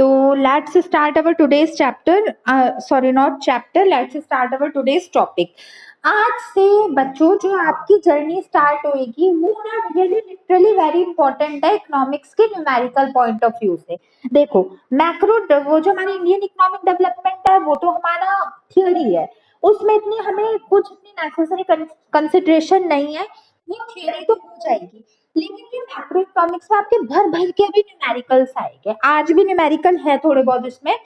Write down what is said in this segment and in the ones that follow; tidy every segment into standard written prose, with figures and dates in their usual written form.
So let's start our today's chapter. Sorry, not chapter. Let's start our today's topic. आज से बच्चों जो आपकी जर्नी स्टार्ट होएगी वो ना रियली लिटरली वेरी इंपॉर्टेंट है इकोनॉमिक्स के न्यूमेरिकल पॉइंट ऑफ व्यू से। देखो मैक्रो वो जो हमारी इंडियन इकोनॉमिक डेवलपमेंट है वो तो हमारा थियोरी है, उसमें इतनी हमें कुछ इतनी नेसेसरी कंसिडरेशन नहीं है, वो थियोरी तो हो जाएगी। लेकिन ये मैक्रो इकोनॉमिक्स में आपके भर भर के अभी न्यूमेरिकल्स आएंगे, आज भी न्यूमेरिकल है थोड़े बहुत इसमें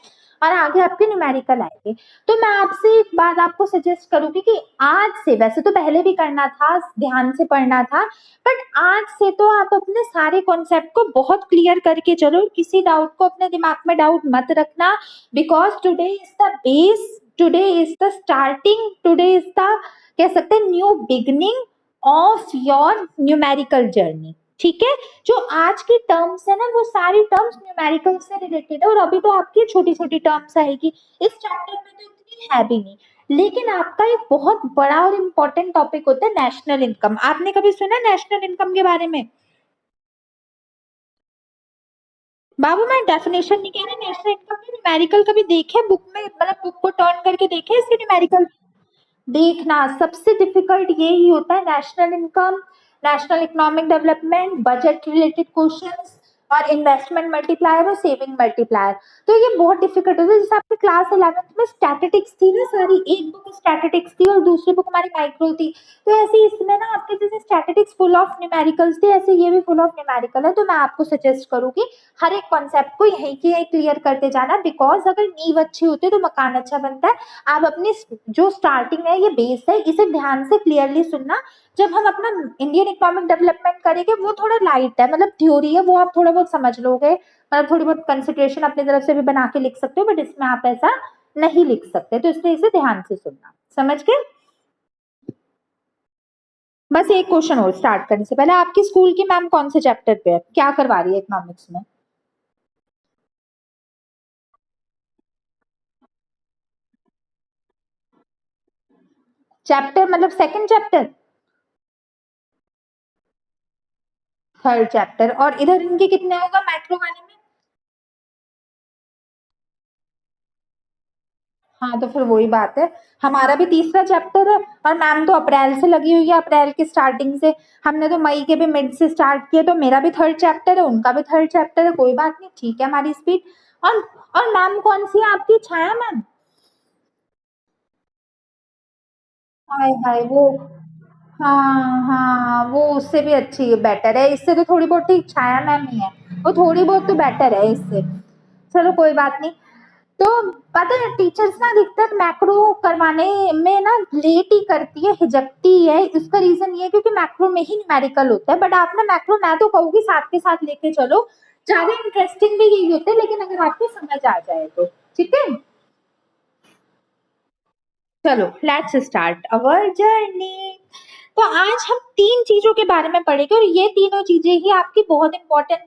और आगे आपके न्यूमेरिकल आएंगे। तो मैं आपसे एक बात आपको सजेस्ट करूंगी कि आज से, वैसे तो पहले भी करना था, ध्यान से पढ़ना था, बट आज से तो आप अपने सारे कॉन्सेप्ट को बहुत क्लियर करके चलो, किसी डाउट को अपने दिमाग में डाउट मत रखना, because today is the base, today is the starting, today is the कह सकते हैं new beginning of your numerical journey. ठीक है, जो आज की टर्म्स है ना वो सारी टर्म्स न्यूमेरिकल से रिलेटेड है और अभी तो आपकी छोटी छोटी टर्म्स आएगी, इस चैप्टर में तो इतनी है भी नहीं। लेकिन आपका एक बहुत बड़ा और इम्पोर्टेंट टॉपिक होता है नेशनल इनकम। आपने कभी सुना नेशनल इनकम के बारे में? बाबू मैं डेफिनेशन नहीं कह रही, नेशनल इनकम के न्यूमेरिकल कभी देखे बुक में, मतलब बुक को टर्न करके देखे इसके न्यूमेरिकल? देखना सबसे डिफिकल्ट यही होता है, national income, national economic development, budget related questions और इन्वेस्टमेंट मल्टीप्लायर और सेविंग मल्टीप्लायर। तो ये बहुत डिफिकल्ट होता है। जैसे आपकी क्लास 11th में स्टैटिस्टिक्स थी ना, सारी एक बुक स्टैटिस्टिक्स थी और दूसरी बुक हमारी माइक्रो थी, तो ऐसे इसमें ना आपके जैसे स्टैटिस्टिक्स फुल ऑफ न्यूमेरिकल्स थे, ऐसे ये भी फुल ऑफ न्यूमेरिकल है। तो मैं आपको सजेस्ट करूंगी हर एक कॉन्सेप्ट को यहीं की यहीं क्लियर करते जाना, बिकॉज अगर नींव अच्छी होती है तो मकान अच्छा बनता है। आप अपनी जो स्टार्टिंग है, ये बेस है, इसे ध्यान से क्लियरली सुनना। जब हम अपना इंडियन इकोनॉमिक डेवलपमेंट करेंगे वो थोड़ा लाइट है, मतलब थ्योरी है, वो आप थोड़ा बहुत समझ लोगे, मतलब थोड़ी बहुत कंसिडरेशन अपनी तरफ से भी बना के लिख सकते हो, बट इसमें आप ऐसा नहीं लिख सकते, तो इसलिए इसे ध्यान से सुनना। समझ गए? बस एक क्वेश्चन और स्टार्ट करने से पहले, आपकी स्कूल की मैम कौन से चैप्टर पे है, क्या करवा रही है इकोनॉमिक्स में? चैप्टर मतलब सेकंड चैप्टर? Third chapter. और इधर इनके कितने होगा मैक्रो वाले में? हाँ तो फिर वही बात है, हमारा भी तीसरा चैप्टर है और मैम तो अप्रैल से लगी हुई है, अप्रैल की स्टार्टिंग से। हमने तो मई के भी मिड से स्टार्ट किया, तो मेरा भी थर्ड चैप्टर है, उनका भी थर्ड चैप्टर है, कोई बात नहीं, ठीक है हमारी स्पीड। और और मैम कौन सी है आपकी, छाया मैम? हाय हाय वो, हाँ हाँ वो उससे भी अच्छी है, बेटर है इससे तो थोड़ी बहुत, ठीक छाया मैम ही है, वो थोड़ी बहुत तो बेटर है इससे। चलो कोई बात नहीं। तो पता है टीचर्स ना अधिकतर मैक्रो करवाने में ना लेट ही करती है, हिचकती है। इसका रीजन ये है क्योंकि मैक्रो में ही न्यूमेरिकल होता है, बट आप ना मैक्रो, मैं तो कहूंगी साथ के साथ लेके चलो, ज्यादा इंटरेस्टिंग भी यही होते हैं, लेकिन अगर आपको समझ आ जाए तो ठीक है। चलो लेट्स स्टार्ट अवर जर्नी। तो आज हम तीन चीजों के बारे में पढ़ेंगे और ये तीनों चीजें ही आपकी बहुत इंपॉर्टेंट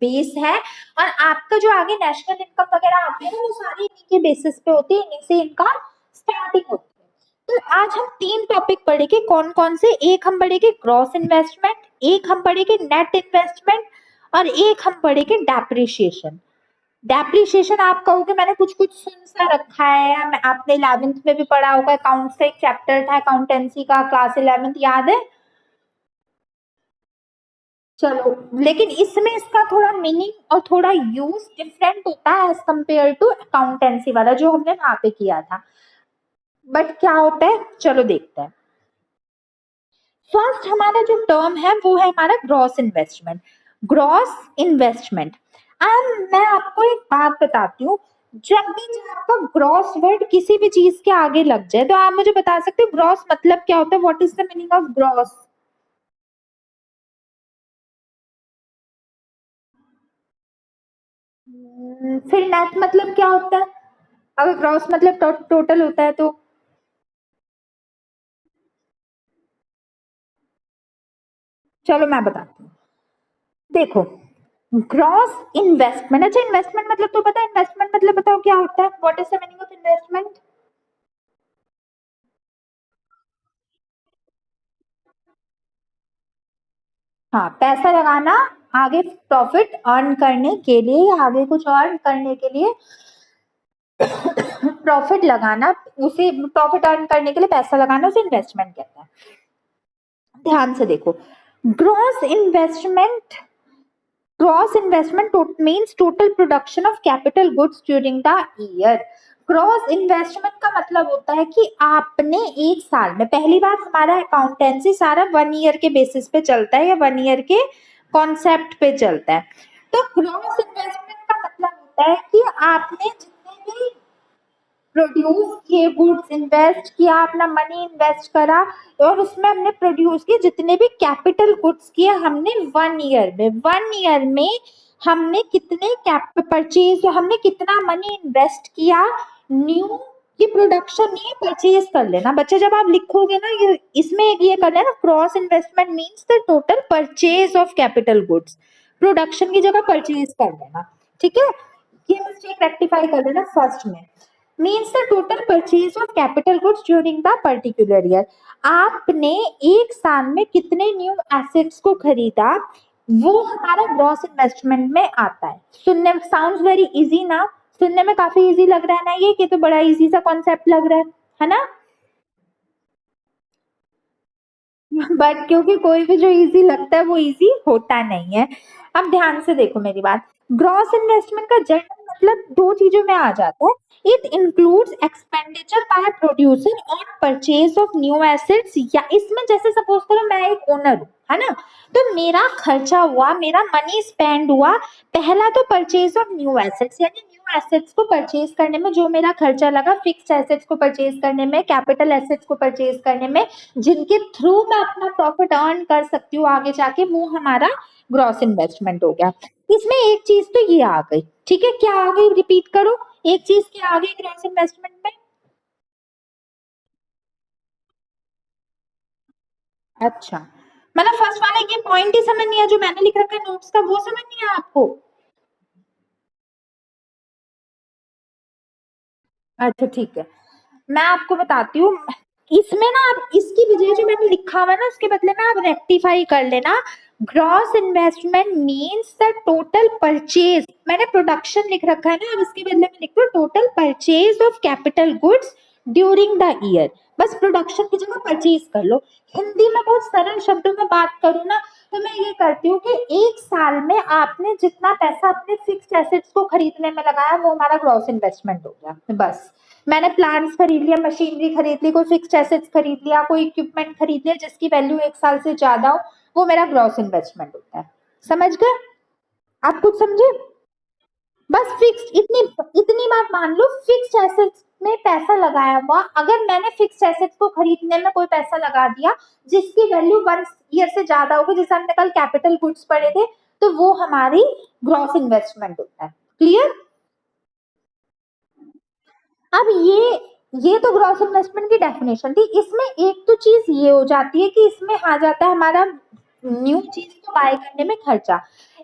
बेस है, और आपका जो आगे नेशनल इनकम वगैरह आते हैं वो सारी इन्हीं के बेसिस पे होती है, इन्हीं से इनका स्टार्टिंग होती है। तो आज हम तीन टॉपिक पढ़ेंगे, कौन कौन से? एक हम पढ़ेंगे ग्रॉस इन्वेस्टमेंट, एक हम पढ़ेंगे नेट इन्वेस्टमेंट और एक हम पढ़ेंगे डेप्रिसिएशन। डेप्रिसिएशन आप कहोगे मैंने कुछ कुछ सुन सा रखा है, आपने 11th में भी पढ़ा होगा, अकाउंट्स का एक चैप्टर था अकाउंटेंसी का, क्लास 11th, याद है? चलो, लेकिन इसमें इसका थोड़ा मीनिंग और थोड़ा यूज डिफरेंट होता है एज कंपेयर टू अकाउंटेंसी वाला जो हमने वहां पे किया था। बट क्या होता है, चलो देखते हैं। फर्स्ट हमारा जो टर्म है वो है हमारा ग्रॉस इन्वेस्टमेंट। ग्रॉस इन्वेस्टमेंट, अब मैं आपको एक बात बताती हूँ, जब भी आपका ग्रॉस वर्ड किसी भी चीज के आगे लग जाए तो आप मुझे बता सकते हो ग्रॉस मतलब क्या होता है, what is the meaning of gross? फिर नेट मतलब क्या होता है, अगर ग्रॉस मतलब टोटल होता है तो? चलो मैं बताती हूँ। देखो, ग्रॉस इन्वेस्टमेंट, अच्छा इन्वेस्टमेंट मतलब तो पता है, इन्वेस्टमेंट मतलब बताओ क्या होता है, what is the meaning of investment? हाँ पैसा लगाना आगे प्रॉफिट अर्न करने के लिए या आगे कुछ अर्न करने के लिए प्रॉफिट लगाना, उसे प्रॉफिट अर्न करने के लिए पैसा लगाना, उसे इन्वेस्टमेंट कहते हैं। ध्यान से देखो, gross investment means total production of capital goods during the year। Cross investment का मतलब होता है कि आपने एक साल में, पहली बात हमारा अकाउंटेंसी सारा 1 ईयर के बेसिस पे चलता है या 1 ईयर के कॉन्सेप्ट पे चलता है। तो क्रॉस इन्वेस्टमेंट का मतलब होता है कि आपने जितने भी प्रोड्यूस किए गुड्स, इन्वेस्ट किया, अपना मनी इन्वेस्ट करा और उसमें हमने प्रोड्यूस किए जितने भी कैपिटल गुड्स किए हमने 1 ईयर में, 1 ईयर में हमने कितने परचेज, हमने कितना मनी इन्वेस्ट किया न्यू की प्रोडक्शन में, परचेज कर लेना बच्चे। जब आप लिखोगे ना ये, इसमें ये कर लेना, cross investment means the total purchase of capital goods, production की जगह परचेज कर लेना, ठीक है। ये मिस्टेक रेक्टिफाई कर लेना फर्स्ट में। Means the total purchase of capital goods during the particular year. आपने एक साल में कितने न्यू एसेट्स को खरीदा, वो हमारा ग्रॉस इन्वेस्टमेंट में आता है। सुनने में साउंड्स वेरी इजी ना, सुनने में काफी इजी लग रहा है ना, ये कि तो बड़ा इजी सा कॉन्सेप्ट लग रहा है ना। बट क्योंकि कोई भी जो इजी लगता है वो इजी होता नहीं है। अब ध्यान से देखो मेरी बात, ग्रॉस इन्वेस्टमेंट का जनरल मतलब दो चीजों में आ जाता है। It includes expenditure bye producer on purchase of new assets, या इसमें जैसे सपोज करो मैं एक ओनर हूँ, है ना, तो मेरा खर्चा हुआ, मेरा मनी स्पेंड हुआ, पहला तो परचेज ऑफ न्यू एसेट्स, यानी न्यू एसेट्स को परचेज करने में जो मेरा खर्चा लगा, फिक्स्ड एसेट्स को परचेज करने में, कैपिटल एसेट्स को परचेज करने में, जिनके थ्रू मैं अपना प्रॉफिट अर्न कर सकती हूँ आगे जाके, वो हमारा ग्रॉस इन्वेस्टमेंट हो गया। इसमें एक चीज तो ये आ गई, ठीक है, क्या आ गई रिपीट करो, एक चीज क्या आ गई ग्रॉस इन्वेस्टमेंट में। अच्छा, मतलब फर्स्ट वाला ये पॉइंट ही समझ नहीं आया जो मैंने लिख रखा है नोट्स का, वो समझ नहीं आया आपको। अच्छा ठीक है, मैं आपको बताती हूँ। इसमें ना आप इसकी बजाय जो मैंने लिखा हुआ है ना उसके बदले में आप रेक्टिफाई कर लेना। Gross investment means the total purchase, मैंने प्रोडक्शन लिख रखा है ना, अब इसके बदले में लिख दो total purchase of capital goods during the year. बस प्रोडक्शन की जगह परचेज कर लो। हिंदी में बहुत सरल शब्दों में बात करूँ ना, तो मैं ये करती हूँ कि एक साल में आपने जितना पैसा अपने फिक्स्ड एसेट्स को खरीदने में लगाया वो हमारा ग्रॉस इन्वेस्टमेंट हो गया। बस मैंने प्लांट्स खरीद लिया, मशीनरी खरीद ली, कोई फिक्स्ड एसेट्स खरीद लिया, कोई इक्विपमेंट खरीद लिया जिसकी वैल्यू एक साल से ज्यादा हो, वो मेरा ग्रॉस इन्वेस्टमेंट होता है। समझ गए? आप कुछ समझे? बस फिक्स्ड, इतनी इतनी बात मान लो, फिक्स्ड एसेट्स में पैसा लगाया हुआ, अगर मैंने फिक्स्ड एसेट्स को खरीदने में कोई पैसा लगा दिया जिसकी वैल्यू 1 ईयर से ज्यादा होगी, जैसे हमने कल कैपिटल गुड्स पढ़े थे, तो वो हमारी ग्रॉस इन्वेस्टमेंट होता है। क्लियर? अब ये तो ग्रॉस इन्वेस्टमेंट की डेफिनेशन थी। इसमें एक तो चीज ये हो जाती है कि इसमें आ जाता है हमारा न्यू चीज को बाय करने में खर्चा।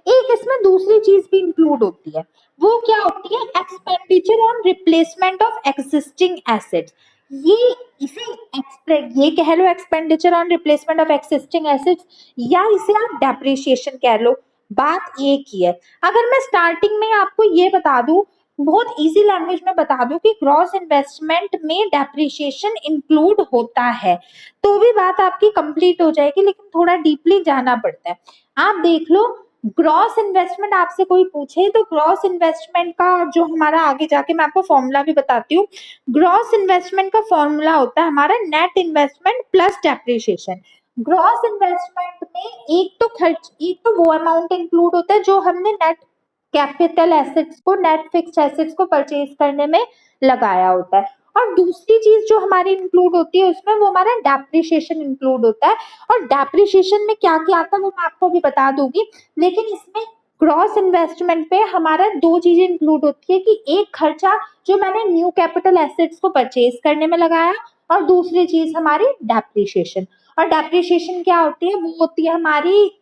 एक इसमें दूसरी चीज भी इंक्लूड होती है, वो क्या होती है, expenditure on replacement of existing assets. ये इसे ये कह लो expenditure on replacement of existing assets, या इसे आप डेप्रिसिएशन कह लो, बात एक ही है। अगर मैं स्टार्टिंग में आपको ये बता दूं, बहुत इजी लैंग्वेज में बता दूं कि ग्रॉस इन्वेस्टमेंट में डेप्रिसिएशन इंक्लूड होता है, तो भी बात आपकी कंप्लीट हो जाएगी, लेकिन थोड़ा डीपली जाना पड़ता है। आप देख लो, ग्रॉस इन्वेस्टमेंट आपसे कोई पूछे तो ग्रॉस इन्वेस्टमेंट का जो हमारा, आगे जाके मैं आपको फॉर्मूला भी बताती हूँ, ग्रॉस इन्वेस्टमेंट का फॉर्मूला होता है हमारा net investment plus depreciation. Gross investment में एक तो खर्च, एक तो वो अमाउंट इंक्लूड होता है जो हमने नेट कैपिटल एसेट्स को, नेट फिक्स्ड एसेट्स को परचेज करने में लगाया होता है, और दूसरी चीज जो हमारी इंक्लूड होती है उसमें वो हमारा डेप्रिसिएशन इंक्लूड होता है। और डेप्रिसिएशन में क्या क्या आता है वो मैं आपको भी बता दूंगी, लेकिन इसमें ग्रॉस इन्वेस्टमेंट पे हमारा दो चीजें इंक्लूड होती है कि एक खर्चा जो मैंने न्यू कैपिटल एसेट्स को परचेज करने में लगाया, और दूसरी चीज हमारी डेप्रिसिएशन। और डेप्रिसिएशन क्या होती है, वो होती है हमारी,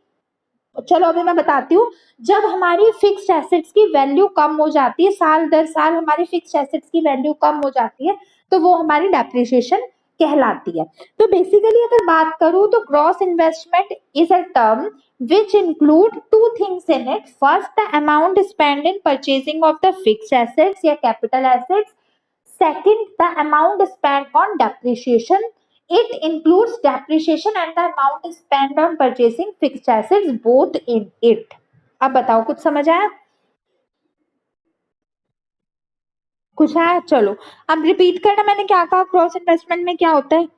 चलो अभी मैं बताती हूँ, जब हमारी फिक्स्ड एसेट्स की वैल्यू कम हो जाती है, साल दर साल हमारी फिक्स्ड एसेट्स की वैल्यू कम हो जाती है, तो वो हमारी डेप्रिसिएशन कहलाती है। तो बेसिकली अगर बात करूं तो gross investment is a term which include two things in it. First, the amount spent in purchasing of the fixed assets या capital assets. Second, the amount spent on depreciation. It includes depreciation and the amount spent on purchasing fixed assets both in it. अब बताओ कुछ समझ आया? कुछ आया? चलो अब रिपीट करना मैंने क्या कहा, क्रॉस इन्वेस्टमेंट में क्या होता है।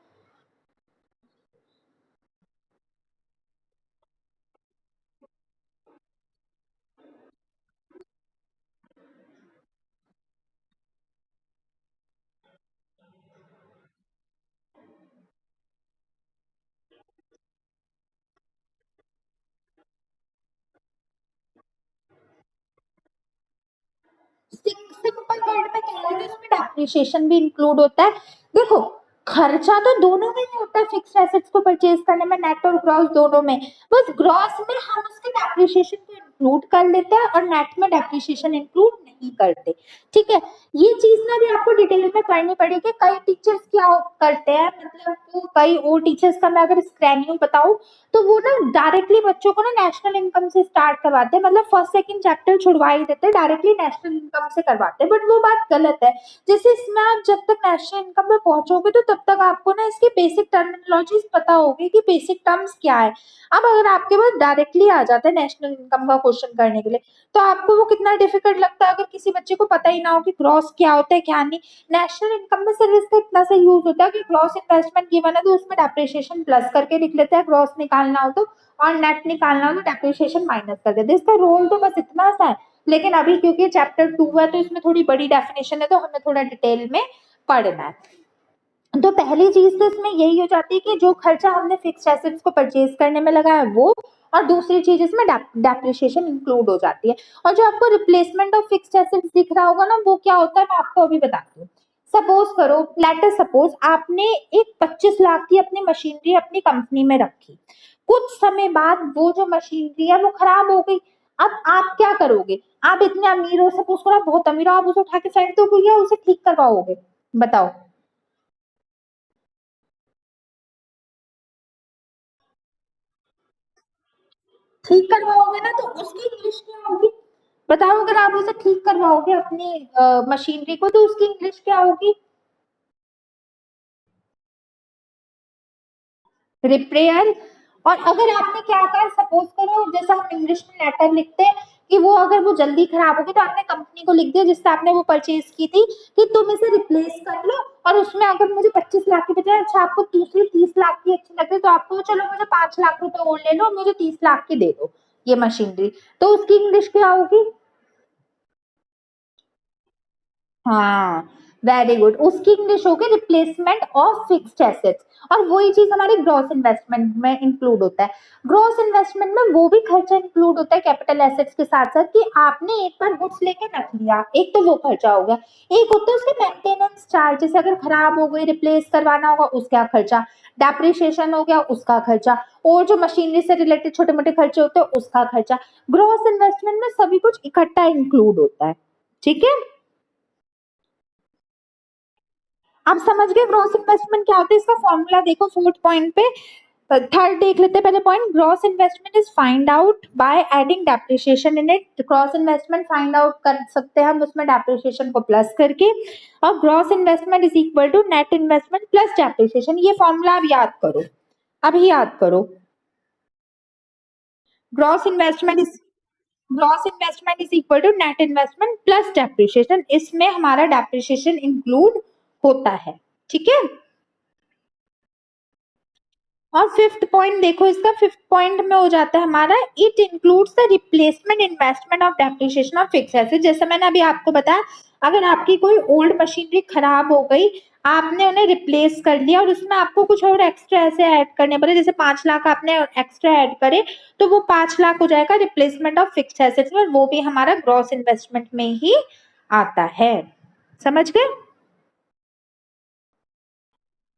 सिंपल वर्ड में कह रहे तो इसमें डेप्रिसिएशन भी इंक्लूड होता है। देखो खर्चा तो दोनों में ही होता है, फिक्स्ड एसेट्स को परचेज करने में, नेट और ग्रॉस दोनों में। बस ग्रॉस में हम उसके डेप्रिसिएशन को इंक्लूड कर लेते हैं और नेट में डेप्रिसिएशन इंक्लूड नहीं करते। ठीक है, ये चीज ना भी आपको डिटेल में पढ़नी पड़ेगी। कई टीचर्स क्या करते हैं, मतलब वो कई और टीचर्स का मैं अगर स्क्रैनियो बताऊं तो वो ना डायरेक्टली बच्चों को ना नेशनल इनकम से स्टार्ट करवाते हैं, मतलब फर्स्ट सेकंड चैप्टर छुड़वा ही देते हैं, डायरेक्टली नेशनल इनकम से करवाते हैं। बट वो बात गलत है। जैसे इसमें आप जब तक नेशनल इनकम में पहुंचोगे तो तब तक आपको ना इसकी बेसिक टर्मिनोलॉजीज पता होगी कि बेसिक टर्म्स क्या है। अब अगर आपके पास डायरेक्टली आ जाता है नेशनल इनकम का क्वेश्चन करने के लिए तो आपको वो कितना डिफिकल्ट लगता है अगर किसी बच्चे को पता ही ना हो कि ग्रॉस क्या होता है क्या नहीं। नेशनल इनकम में सिर्फ इसका इतना सा यूज होता है कि ग्रॉस इन्वेस्टमेंट गिवन है तो उसमें डेप्रिसिएशन प्लस करके लिख लेते हैं, ग्रॉस निकालना हो तो, और नेट निकालना हो तो डेप्रिसिएशन माइनस कर देते हैं। इसका रोल तो बस इतना सा है। लेकिन अभी क्योंकि चैप्टर 2 है तो इसमें थोड़ी बड़ी डेफिनेशन है तो हमें थोड़ा डिटेल में पढ़ना है। तो पहली चीज तो इसमें यही हो जाती है कि जो खर्चा हमने फिक्स्ड एसेट्स को परचेज करने में लगाया वो, और दूसरी चीज इसमें डेप्रिसिएशन इंक्लूड हो जाती है। और जो आपको रिप्लेसमेंट ऑफ फिक्स्ड एसेट्स दिख रहा होगा ना वो क्या होता है मैं आपको अभी बताती हूँ। सपोज करो, लेटर सपोज आपने एक 25 लाख की अपनी मशीनरी अपनी कंपनी में रखी, कुछ समय बाद वो जो मशीनरी है वो खराब हो गई। अब आप क्या करोगे? आप इतने अमीर हो, सपोज करो आप बहुत अमीर हो, आप उसे उठा के फेंक दोगे या उसे ठीक करवाओगे? बताओ। ठीक करवाओगे ना तो उसकी इंग्लिश क्या होगी? बताओ, अगर आप उसे ठीक करवाओगे अपनी मशीनरी को तो उसकी इंग्लिश क्या होगी? रिपेयर। और अगर आपने क्या कहा, सपोज करो जैसा हम इंग्लिश में लेटर लिखते हैं कि वो अगर वो जल्दी खराब होगी तो आपने कंपनी को लिख दिया जिससे आपने वो परचेज की थी कि तुम इसे रिप्लेस कर लो, और उसमें अगर मुझे 25 लाख की बजाय अच्छा आपको दूसरी 30 लाख की अच्छी लग रही तो आपको चलो मुझे 5 लाख रुपए और ले लो, मुझे 30 लाख की दे दो ये मशीनरी, तो उसकी इंग्लिश क्या होगी? हाँ, वेरी गुड, उसकी इंग्लिश होगी रिप्लेसमेंट ऑफ फिक्स्ड एसेट्स। और वही चीज हमारे ग्रॉस इन्वेस्टमेंट में इंक्लूड होता है। ग्रॉस इन्वेस्टमेंट में वो भी खर्चा इंक्लूड होता है कैपिटल एसेट्स के साथ साथ कि आपने एक बार गुड्स लेके रख लिया, एक तो वो खर्चा हो गया। एक होता है उसके मेंटेनेंस चार्ज, जैसे अगर खराब हो गई रिप्लेस करवाना होगा उसका खर्चा, डेप्रिसिएशन हो गया उसका खर्चा, और जो मशीनरी से रिलेटेड छोटे मोटे खर्चे होते हैं उसका खर्चा। ग्रॉस इन्वेस्टमेंट में सभी कुछ इकट्ठा इंक्लूड होता है। ठीक है, आप समझ गए ग्रॉस इन्वेस्टमेंट क्या होता है? इसका फॉर्मूला देखो फोर्थ पॉइंट पे। थर्ड देख लेते हैं पहले point, gross investment is find out by adding depreciation in it. Gross investment find out कर सकते हैं हम उसमें डेप्रिसिएशन को प्लस करके। और gross investment is equal to net investment plus depreciation. ये फॉर्मूला आप याद करो, अभी याद करो। Gross investment is gross investment is equal to net investment plus depreciation, इसमें हमारा डेप्रिसिएशन इंक्लूड होता है। ठीक है, और फिफ्थ पॉइंट देखो, इसका फिफ्थ पॉइंट में हो जाता है हमारा, it includes the replacement investment of depreciation of fix asset. जैसे मैंने अभी आपको बताया, अगर आपकी कोई ओल्ड मशीनरी खराब हो गई, आपने उन्हें रिप्लेस कर लिया और उसमें आपको कुछ और एक्स्ट्रा ऐसे ऐड करने पड़े, जैसे 5 लाख आपने एक्स्ट्रा ऐड करे तो वो 5 लाख हो जाएगा रिप्लेसमेंट ऑफ फिक्स एसेट्स में, वो भी हमारा ग्रॉस इन्वेस्टमेंट में ही आता है। समझ गए?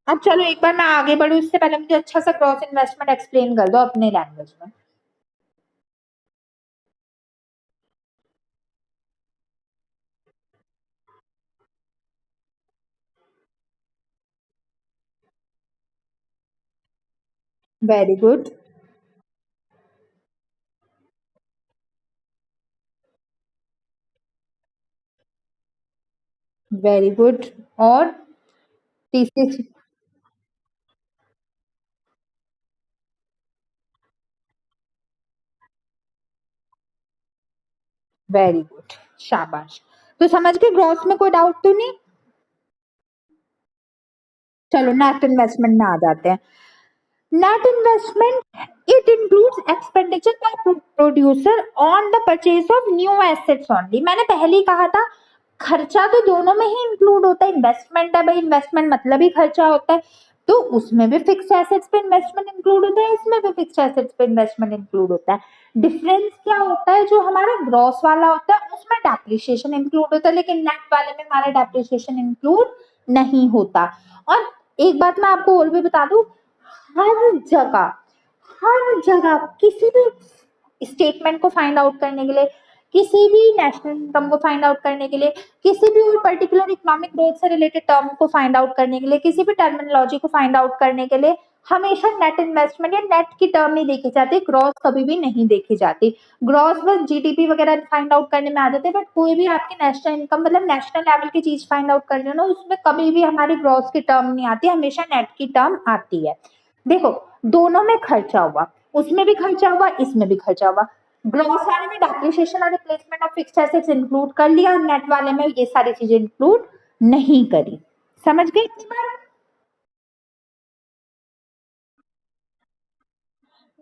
अब चलो एक बार मैं आगे बढ़ू इससे पहले मुझे अच्छा सा क्रॉस इन्वेस्टमेंट एक्सप्लेन कर दो अपने लैंग्वेज में। Very good, very good. और तीसरी? वेरी गुड, शाबाश। तो समझ गए, ग्रॉस में कोई डाउट तो नहीं? चलो नेट इन्वेस्टमेंट में आ जाते हैं। Net investment, it includes expenditure by producer on the purchase of new assets only। मैंने पहले ही कहा था, खर्चा तो दोनों में ही इंक्लूड होता है। इन्वेस्टमेंट है भाई, इन्वेस्टमेंट मतलब ही खर्चा होता है। तो उसमें भी फिक्स्ड एसेट्स पे इन्वेस्टमेंट इंक्लूड होता है, इसमें भी फिक्स्ड एसेट्स पे इन्वेस्टमेंट इंक्लूड होता है। डिफरेंस क्या होता है, जो हमारा ग्रॉस वाला होता है उसमें डेप्रिसिएशन इंक्लूड होता है, लेकिन नेट वाले में हमारा डेप्रिसिएशन इंक्लूड नहीं होता। और एक बात मैं आपको और भी बता दूं, हर जगह, हर जगह किसी भी स्टेटमेंट को फाइंड आउट करने के लिए, किसी भी नेशनल इनकम को फाइंड आउट करने के लिए, किसी भी पर्टिकुलर इकोनॉमिक ग्रोथ से रिलेटेड टर्म को फाइंड आउट करने के लिए, किसी भी टर्मिनोलॉजी को फाइंड आउट करने के लिए हमेशा नेट इन्वेस्टमेंट या नेट की टर्म ही देखी जाती, ग्रॉस कभी भी नहीं देखी जाती। ग्रॉस बस जीडीपी वगैरह फाइंड आउट करने में आ जाते हैं, बट कोई भी आपकी नेशनल इनकम मतलब नेशनल लेवल की चीज फाइंड आउट करनी हो ना, उसमें कभी भी हमारी ग्रॉस की टर्म नहीं आती, हमेशा नेट की टर्म आती है। देखो, दोनों में खर्चा हुआ, उसमें भी खर्चा हुआ, इसमें भी खर्चा हुआ। ग्रॉस वाले में डेप्रिसिएशन और replacement of fixed assets include कर लिया, नेट वाले में ये सारी चीजें इंक्लूड नहीं करी। समझ गए इतनी बार?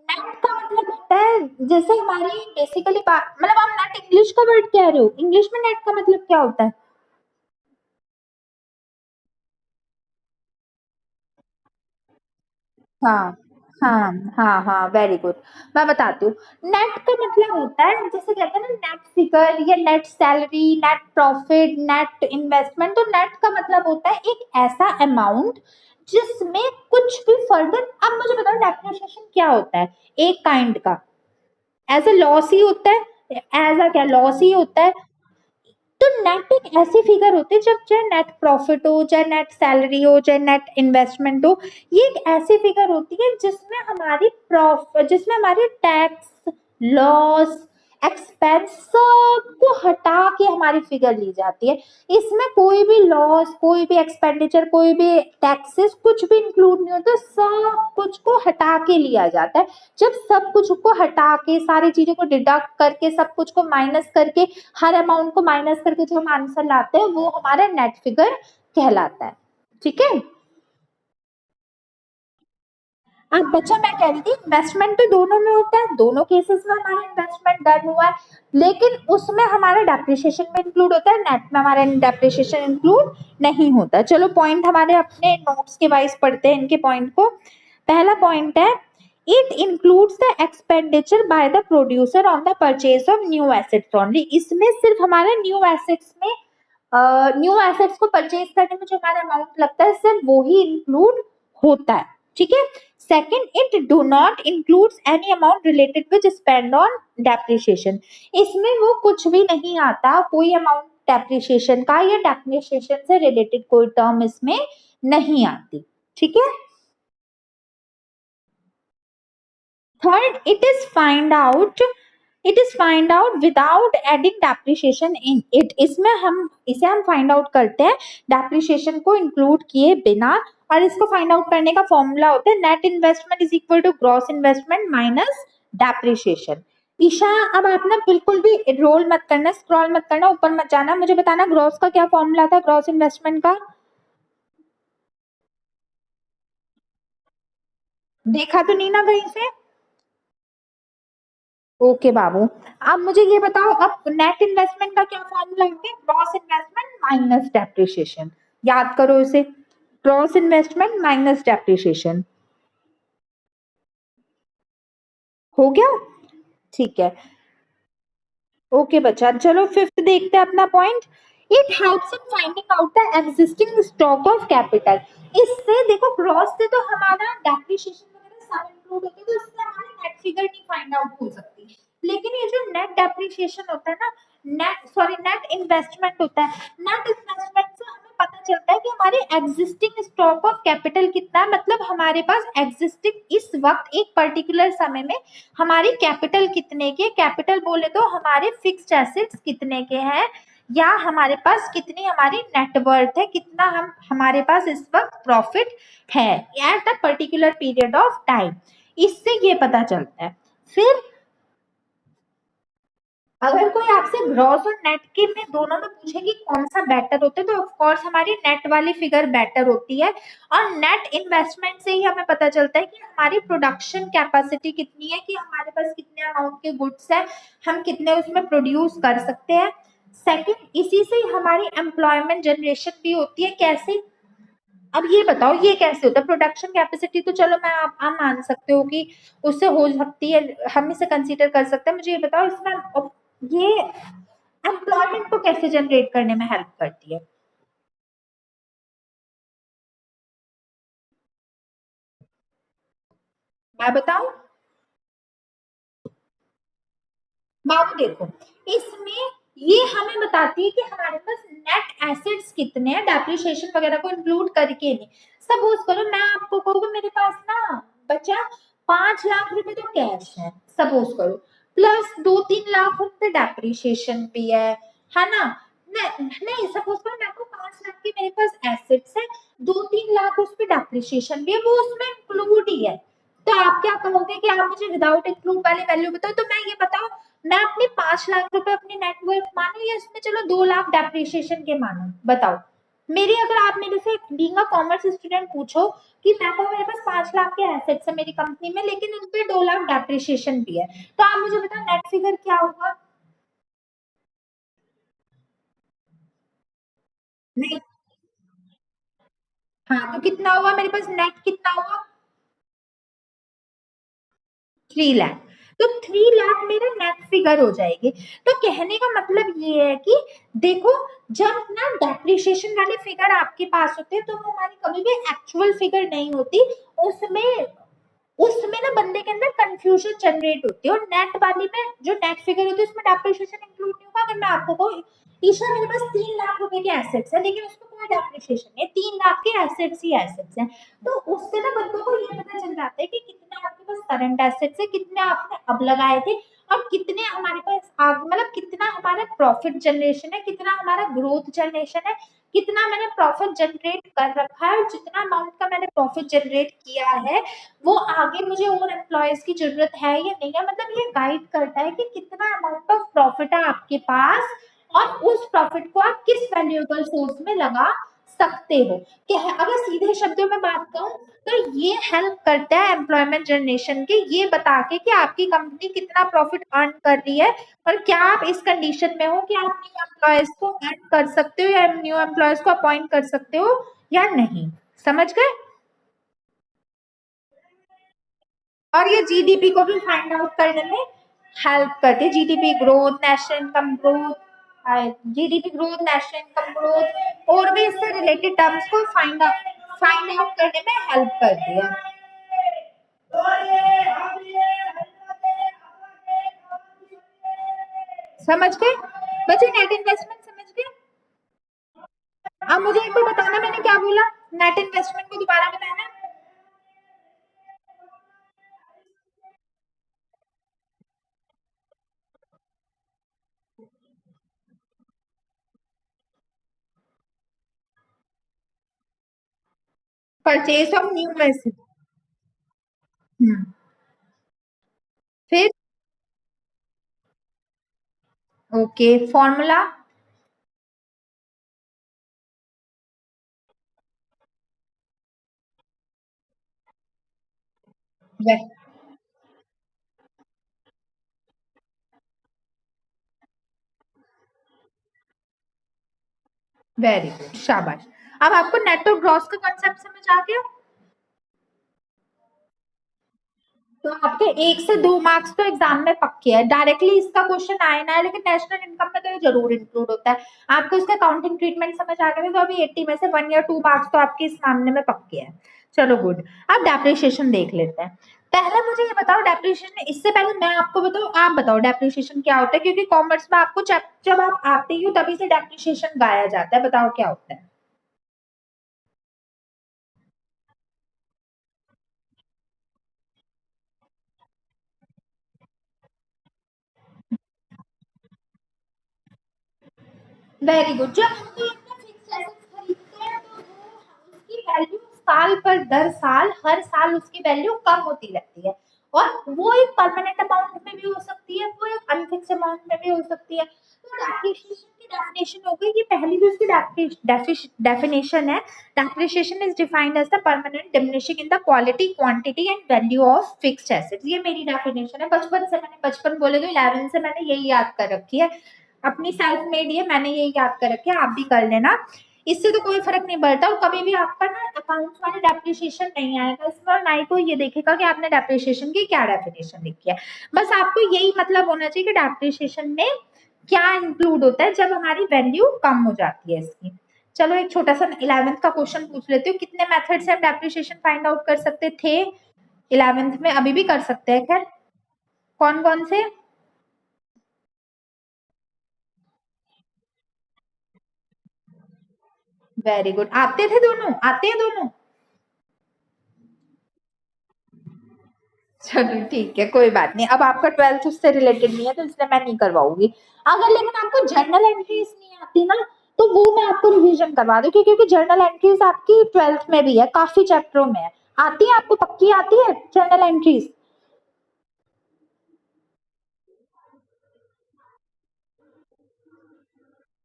नेट का मतलब होता है, जैसे हमारी बेसिकली बात, मतलब आप नेट इंग्लिश का वर्ड कह रहे हो, इंग्लिश में नेट का मतलब क्या होता है? हाँ, हाँ, हाँ, हाँ, वेरी गुड। मैं बताती हूँ। नेट का मतलब होता है, जैसे कहते हैं ना, नेट फिगर या net salary, net profit, net investment. तो नेट का मतलब होता है एक ऐसा अमाउंट जिसमें कुछ भी फर्दर। अब मुझे बताओ डेप्रिसिएशन क्या होता है? एक काइंड का एज अ लॉस ही होता है, एज अ क्या लॉस ही होता है। तो नेट एक ऐसी फिगर होती है, जब चाहे नेट प्रॉफिट हो, चाहे नेट सैलरी हो, चाहे नेट इन्वेस्टमेंट हो, ये एक ऐसी फिगर होती है जिसमें हमारी प्रॉफिट, जिसमें हमारी टैक्स, लॉस, एक्सपेंस सबको हटा के हमारी फिगर ली जाती है। इसमें कोई भी लॉस, कोई भी एक्सपेंडिचर, कोई भी टैक्सेस कुछ भी इंक्लूड नहीं होता, सब कुछ को हटा के लिया जाता है। जब सब कुछ को हटा के, सारी चीजों को डिडक्ट करके, सब कुछ को माइनस करके, हर अमाउंट को माइनस करके जो हम आंसर लाते हैं, वो हमारा नेट फिगर कहलाता है। ठीक है। अब बच्चा, मैं कह रही थी इन्वेस्टमेंट तो दोनों में होता है, दोनों केसेस में हमारा इन्वेस्टमेंट डन हुआ है, लेकिन उसमें हमारा डेप्रिसिएशन में इंक्लूड होता है, नेट में हमारा डेप्रिसिएशन इंक्लूड नहीं होता। चलो पॉइंट हमारे अपने नोट्स के वाइज पढ़ते हैं इनके पॉइंट को। पहला पॉइंट है, it includes the expenditure by the producer on the purchase of new assets only. इसमें सिर्फ हमारा न्यू एसेट्स में, न्यू एसेट्स को परचेज करने में जो हमारा अमाउंट लगता है, सिर्फ वो ही इंक्लूड होता है। ठीक है। Second, it do not includes any amount related with spend on depreciation. इसमें वो कुछ भी नहीं आता, कोई अमाउंट डेप्रिसिएशन का या डेप्रिसिएशन से रिलेटेड कोई टर्म इसमें नहीं आती। ठीक है। Third, it is find out without adding depreciation in it. इसमें हम इसे हम फाइंड आउट करते हैं डेप्रिसिएशन को इंक्लूड किए बिना। और इसको फाइंड आउट करने का फॉर्मूला होता है, net investment is equal to gross investment minus depreciation. Isha, अब आप ना बिल्कुल भी रोल मत करना, स्क्रॉल मत करना, ऊपर मत जाना, मुझे बताना ग्रॉस का क्या फॉर्मूला था, ग्रॉस इन्वेस्टमेंट का। देखा तो नहीं ना कहीं से? ओके बाबू। अब मुझे ये बताओ, अब नेट इन्वेस्टमेंट का क्या फॉर्मूला है? Gross investment minus depreciation. याद करो इसे, ग्रॉस इन्वेस्टमेंट माइनस डेप्रिसिएशन। हो गया? ठीक है। ओके बच्चा, चलो फिफ्थ देखते हैं अपना point. It helps in finding out the existing stock of capital. इससे देखो, ग्रॉस से तो हमारा डेप्रिसिएशन वगैरह सब इंक्लूड होते हैं, तो इससे हमारी नेट फिगर नहीं फाइंड आउट हो सकती। लेकिन ये जो नेट डेप्रिसिएशन होता है ना, नेट इन्वेस्टमेंट होता है, नेट इन्वेस्टमेंट से हमें पता चलता है कि हमारे एग्जिस्टिंग स्टॉक ऑफ कैपिटल कितना है, मतलब हमारे पास एग्जिस्टिंग इस वक्त एक पर्टिकुलर समय में हमारी कैपिटल कितने के, कैपिटल बोले तो हमारे फिक्स्ड एसेट्स कितने के हैं, या हमारे पास कितनी हमारी नेटवर्थ है, कितना हम हमारे पास इस वक्त प्रॉफिट है at a particular period of time, इससे ये पता चलता है। फिर अगर कोई आपसे ग्रॉस और नेट के में दोनों में पूछे कि कौन सा बेटर होता है, तो ऑफ कोर्स हमारी नेट वाली फिगर बेटर होती है। और नेट इन्वेस्टमेंट से ही हमें पता चलता है कि हमारी प्रोडक्शन कैपेसिटी कितनी है, कि हमारे पास कितने अमाउंट के गुड्स है, हम कितने उसमें प्रोड्यूस कर सकते हैं। सेकंड, इसी से ही हमारी एम्प्लॉयमेंट जनरेशन भी होती है। कैसे? अब ये बताओ ये कैसे होता है? प्रोडक्शन कैपेसिटी तो चलो मैं आप मान सकते हो कि उससे हो सकती है, हम इसे कंसीडर कर सकते हैं। मुझे ये बताओ इसमें ये एम्प्लॉयमेंट को कैसे जनरेट करने में हेल्प करती है? मैं बताऊं? बाबू देखो, इसमें ये हमें बताती है कि हमारे पास नेट एसेट्स कितने हैं, डेप्रिसिएशन वगैरह को इंक्लूड करके नहीं। सपोज करो मैं आपको कहूँ मेरे पास ना बचा 5 लाख रुपए तो कैश है, सपोज करो, प्लस 2-3 लाख रुपए डेप्रिसिएशन भी है ना? नहीं नहीं, सपोज करो मेरे को 5 लाख के मेरे पास एसेट्स है, 2-3 लाख उस पर डेप्रिसिएशन भी है, वो उसमें इंक्लूड ही है। तो आप क्या कहोगे कि आप मुझे विदाउट इंक्लूड वाली वैल्यू बताओ? तो मैं ये बताओ, मैं अपने 5 लाख रुपए अपनी नेटवर्थ मानू या इसमें चलो 2 लाख डेप्रिसिएशन के मानू? बताओ। मेरी अगर आप मेरे से बीइंग अ कॉमर्स स्टूडेंट पूछो कि मैं को मेरे पास 5 लाख के एसेट्स है मेरी कंपनी में, लेकिन उन पे 2 लाख डेप्रिसिएशन भी है, तो आप मुझे बताओ नेट फिगर क्या होगा? नहीं, हाँ, तो कितना हुआ मेरे पास नेट, कितना हुआ? 3 लाख। तो 3 लाख मेरे नेट फिगर हो जाएगी। तो कहने का मतलब ये है कि देखो, जब ना डेप्रिसिएशन वाली फिगर आपके पास होती है तो वो हमारी कभी भी एक्चुअल फिगर नहीं होती, उसमें उसमें ना बंदे के अंदर कंफ्यूजन जनरेट होती है। और नेट वाली में जो नेट फिगर होती है उसमें डेप्रिसिएशन इंक्लूड नहीं होगा। अगर मैं आपको कहूँ ईशा मेरे पास 3 लाख रुपए के एसेट्स है, लेकिन उसमें कोई डेप्रिसिएशन नहीं है, 3 लाख के एसेट्स ही एसेट्स हैं, तो उससे ना बंदों को ये पता चल जाता है कि कितने आपके पास करंट एसेट्स है, कितने आपने अब लगाए थे, और कितने हमारे पास मतलब कितना हमारा प्रॉफिट जनरेशन है, कितना हमारा ग्रोथ जनरेशन है, कितना मैंने प्रॉफिट जनरेट कर रखा है, और जितना अमाउंट का मैंने प्रॉफिट जनरेट किया है वो आगे मुझे और एम्प्लॉयज की जरूरत है या नहीं है। मतलब ये गाइड करता है कि कितना अमाउंट ऑफ प्रॉफिट है आपके पास, और उस प्रॉफिट को आप किस वैल्यूएबल सोर्स में लगा सकते हो। कि अगर सीधे शब्दों में बात कहूं तो ये हेल्प करता है एम्प्लॉयमेंट जनरेशन के, ये बता के कि आपकी कंपनी कितना प्रॉफिट अर्न कर रही है, और क्या आप इस कंडीशन में हो कि आप न्यू एम्प्लॉयज को अर्न कर सकते हो या न्यू एम्प्लॉयज को अपॉइंट कर सकते हो या नहीं। समझ गए? और ये जीडीपी को भी फाइंड आउट करने में हेल्प करती है। GDP growth, national income growth, GDP growth, national income growth, और भी इससे रिलेटेड टर्म्स को फाइंड आउट करने में हेल्प करती है। समझ गए बच्चे? नेट इन्वेस्टमेंट समझ गए? अब मुझे एक बार बताना मैंने क्या बोला, नेट इन्वेस्टमेंट को दोबारा बताना। Purchase of new asset. फिर ओके, फॉर्मूला। वेरी गुड, शाबाश। अब आपको नेट और ग्रॉस का कंसेप्ट समझ आ गया? तो आपके 1 से 2 मार्क्स तो एग्जाम में पक्के है। डायरेक्टली इसका क्वेश्चन आए ना, लेकिन नेशनल इनकम में तो ये जरूर इंक्लूड होता है। आपको इसका काउंटिंग ट्रीटमेंट समझ आ गया, तो अभी 80 में से 1 या 2 मार्क्स तो आपके इस मामले में पक्के हैं। चलो गुड। अब डेप्रिसिएशन देख लेते हैं। पहले मुझे ये बताओ डेप्रिसिएशन, इससे पहले मैं आपको बताऊं, आप बताओ डेप्रिसिएशन क्या होता है, क्योंकि कॉमर्स में आपको जब आप आते हो तभी से डेप्रिसिएशन गाया जाता है। बताओ क्या होता है? Very good. जब हम कोई अपना फिक्स एसेट खरीदते हैं तो वो उसकी वैल्यू साल पर दर साल हर साल उसकी वैल्यू कम होती रहती है, और वो एक परमानेंट अमाउंट में भी हो सकती है, वो एक अनफिक्स अमाउंट में भी हो सकती है। तो डेप्रिसिएशन की डेफिनेशन हो गई, ये पहली जो इसकी डेफिनेशन है, depreciation is defined as the permanent diminishing in the quality quantity and value of fixed assets. ये मेरी डेफिनेशन है, बचपन से मैंने, बचपन बोले तो 11 से मैंने यही याद कर रखी है, अपनी सेल्फ मेड है, मैंने ये याद कर रखी है, आप भी कर लेना। इससे तो कोई फर्क नहीं पड़ता, और कभी भी आपका ना अकाउंट्स वाले डेप्रिसिएशन नहीं आएगा इसमें, और ना ही कोई ये देखेगा कि आपने डेप्रिसिएशन की क्या डेफिनेशन लिखी है। बस आपको यही मतलब होना चाहिए कि डेप्रिसिएशन में क्या इंक्लूड होता है जब हमारी वैल्यू कम हो जाती है इसकी। चलो एक छोटा सा 11th का क्वेश्चन पूछ लेती हूँ, कितने मेथड से हम डेप्रिसिएशन फाइंड आउट कर सकते थे 11th में, अभी भी कर सकते हैं खैर, कौन कौन से? वेरी गुड, आते थे दोनों, आते हैं दोनों। चलो ठीक है, कोई बात नहीं, अब आपका 12th उससे रिलेटेड नहीं है तो इसलिए मैं नहीं करवाऊंगी। अगर लेकिन आपको जर्नल एंट्रीज नहीं आती ना, तो वो मैं आपको रिवीजन करवा दूँ, क्योंकि जर्नल एंट्रीज आपकी 12th में भी है, काफी चैप्टरों में है। आती है आपको, पक्की आती है जर्नल एंट्रीज?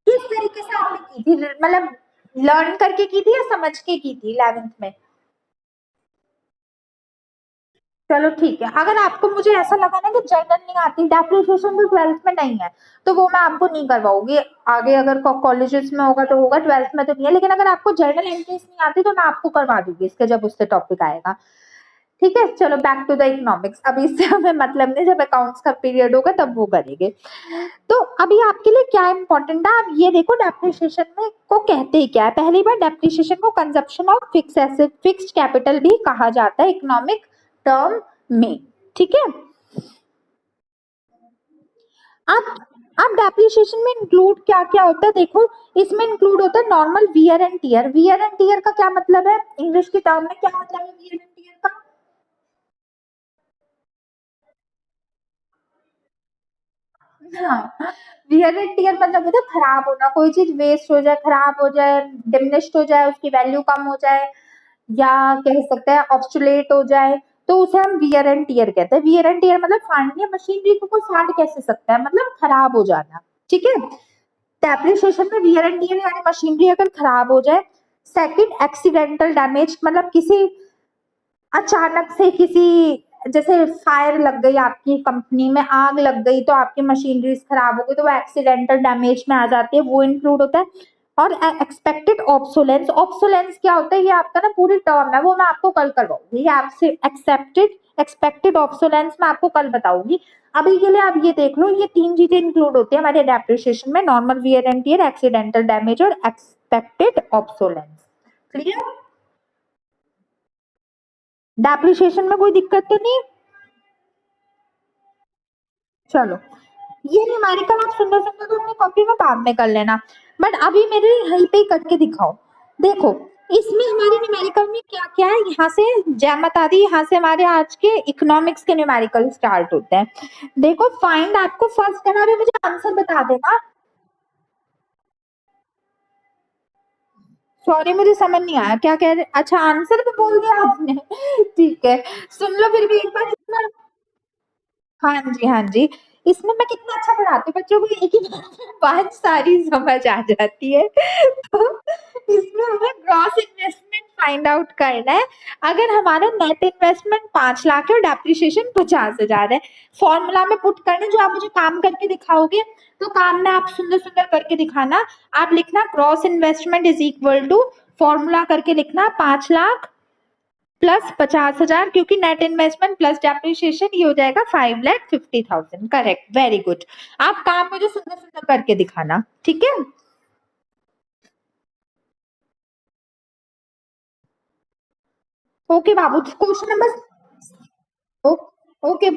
किस तरीके से आपने की थी, मतलब लर्न करके की थी या समझ के की थी 11th में? चलो ठीक है, अगर आपको मुझे ऐसा लगा ना कि जर्नल नहीं आती, डेप्रिसिएशन भी 12th में नहीं है, तो वो मैं आपको नहीं करवाऊंगी। आगे अगर कॉलेजेस में होगा तो होगा, 12th में तो नहीं है, लेकिन अगर आपको जर्नल एंट्रीज नहीं आती तो मैं आपको करवा दूंगी इसके, जब उससे टॉपिक आएगा। ठीक है, चलो बैक टू द इकोनॉमिक्स, अभी इससे हमें मतलब नहीं, जब अकाउंट्स का पीरियड होगा तब वो करेंगे। तो अभी आपके लिए क्या इंपॉर्टेंट है, आप ये देखो डेप्रिसिएशन में को कहते ही क्या है। पहली बार, डेप्रिसिएशन को consumption of fix asset, fixed capital भी कहा जाता है इकोनॉमिक टर्म में। ठीक है, अब अब डेप्रिसिएशन में इंक्लूड क्या क्या होता है देखो, इसमें इंक्लूड होता है normal wear and tear. Wear and tear का क्या मतलब है, इंग्लिश की टर्म में क्या मतलब है वियर एंड टीयर का? हाँ, वियर एंड टीयर मतलब होता है खराब होना, कोई चीज वेस्ट हो जाए, खराब हो जाए, डिमिनिश्ड हो जाए, उसकी वैल्यू कम हो जाए, या कह सकते हैं ऑब्सोलेट हो जाए, तो उसे हम वियर एंड टियर कहते हैं। वियर एंड टियर मतलब फाड़नी, मशीनरी को कोई फाड़ कैसे सकता है, मतलब खराब हो जाना। ठीक है, डेप्रिसिएशन में वियर एंड टियर यानी मशीनरी अगर खराब हो जाए। सेकंड, एक्सीडेंटल डैमेज, मतलब किसी अचानक से किसी, जैसे फायर लग गई, आपकी कंपनी में आग लग गई तो आपकी मशीनरी खराब हो गई, तो वो एक्सीडेंटल डैमेज में आ जाती है, वो इंक्लूड होता है। और एक्सपेक्टेड ऑब्सोलेंस, ऑब्सोलेंस क्या होता है, ये आपका ना पूरी टर्म है, वो मैं आपको कल करवाऊंगी। ये आपसे एक्सेप्टेड एक्सपेक्टेड ऑब्सोलेंस मैं आपको कल बताऊंगी। अभी के लिए आप ये देख लो, ये तीन चीजें इंक्लूड होती है हमारे डेप्रिसिएशन में, normal wear and tear, accidental damage और एक्सपेक्टेड ऑब्सोलेंस। क्लियर? डेप्रिसिएशन में कोई दिक्कत तो नहीं? चलो, ये न्यूमेरिकल आप सुंदर सुंदर तो अपनी कॉपी में बाद में कर लेना, बट अभी मेरे यहीं पे ही करके दिखाओ। देखो, इसमें हमारे न्यूमेरिकल में क्या क्या है, यहाँ से जय माता दी, यहाँ से हमारे आज के इकोनॉमिक्स के न्यूमेरिकल स्टार्ट होते हैं। देखो, फाइंड, आपको फर्स्ट करना, अभी मुझे आंसर बता देना। सॉरी, मुझे समझ नहीं आया क्या कह रहे, अच्छा आंसर भी बोल दिया आपने। ठीक है, सुन लो फिर भी एक बार इसमें। हाँ जी, हाँ जी। इसमें मैं कितना अच्छा पढ़ाती हूँ बच्चों को, एक ही बार में बात सारी समझ आ जाती है। तो इसमें हमें ग्रॉस इन्वेस्टमेंट फाइंड आउट करना है। अगर हमारा नेट इन्वेस्टमेंट 5 लाख है और डेप्रिसिएशन 50,000 है, फॉर्मूला में पुट करना है, जो आप मुझे काम करके दिखाओगे, तो काम में आप सुंदर सुंदर करके दिखाना। आप लिखना gross investment is equal to, formula करके लिखना 5 लाख प्लस 50,000, क्योंकि नेट इन्वेस्टमेंट प्लस डेप्रिसिएशन ये हो जाएगा 5,50,000। Correct, very good. आप काम मुझे सुंदर सुंदर करके दिखाना, ठीक है? ओके बाबू, क्वेश्चन नंबर, ओके,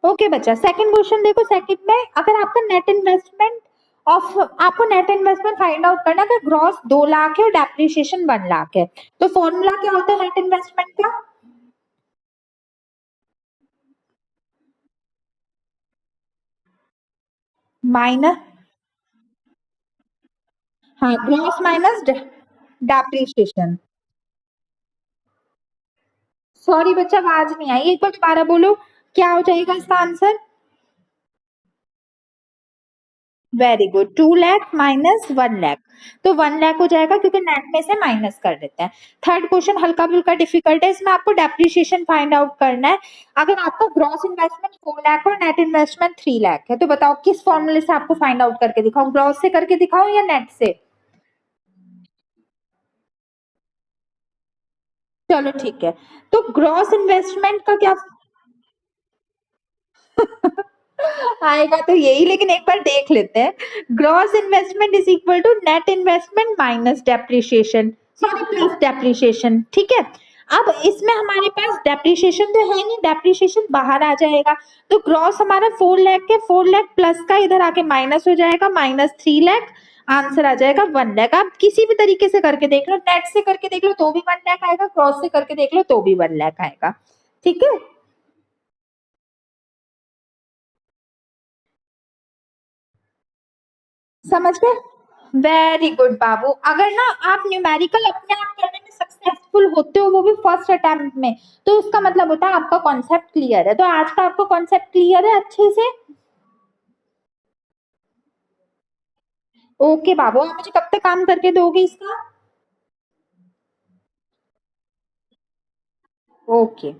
ओके बच्चा, सेकंड क्वेश्चन देखो। सेकंड में अगर आपका नेट इन्वेस्टमेंट ऑफ, आपको नेट इन्वेस्टमेंट फाइंड आउट करना है, ग्रॉस 2 लाख है और डेप्रिसिएशन 1 लाख है, तो फॉर्मूला क्या होता है नेट इन्वेस्टमेंट का? माइनस, हाँ, ग्रॉस माइनस डेप्रिसिएशन। सॉरी बच्चा, आवाज नहीं आई, एक बार दोबारा बोलो, क्या हो जाएगा इसका answer? Very good, 2 lakh minus 1 lakh. तो 1 लाख हो जाएगा क्योंकि नेट में से माइनस कर देते हैं। थर्ड क्वेश्चन हल्का फुल्का डिफिकल्ट है, इसमें आपको डेप्रिसिएशन फाइंड आउट करना है। अगर आपका ग्रॉस इन्वेस्टमेंट 4 लाख और नेट इन्वेस्टमेंट 3 लाख है, तो बताओ किस फॉर्मूले से आपको फाइंड आउट करके दिखाऊं, ग्रॉस से करके दिखाऊं या नेट से? चलो ठीक है, तो ग्रॉस इन्वेस्टमेंट का क्या आएगा, तो यही, लेकिन एक बार देख लेते हैं। Gross investment is equal to net investment minus depreciation, sorry plus depreciation, ठीक है। अब इसमें हमारे पास डेप्रिसिएशन तो है नहीं, डेप्रिसिएशन बाहर आ जाएगा। तो ग्रॉस हमारा 4 लाख के 4 लाख प्लस का इधर आके माइनस हो जाएगा, -3 लाख। आंसर आ जाएगा 1 लाख। आप किसी भी तरीके से करके देख लो, नेट से करके देख लो तो भी 1 लाख आएगा, क्रॉस से करके देख लो तो भी 1 लाख आएगा। ठीक है, समझ गए? वेरी गुड बाबू। अगर ना आप न्यूमेरिकल अपने आप करने में सक्सेसफुल होते हो, वो भी फर्स्ट अटेम्प्ट में, तो उसका मतलब होता है आपका कॉन्सेप्ट क्लियर है। तो आज का आपको कॉन्सेप्ट क्लियर है अच्छे से? ओके बाबू, आप मुझे कब तक काम करके दोगे इसका? ओके।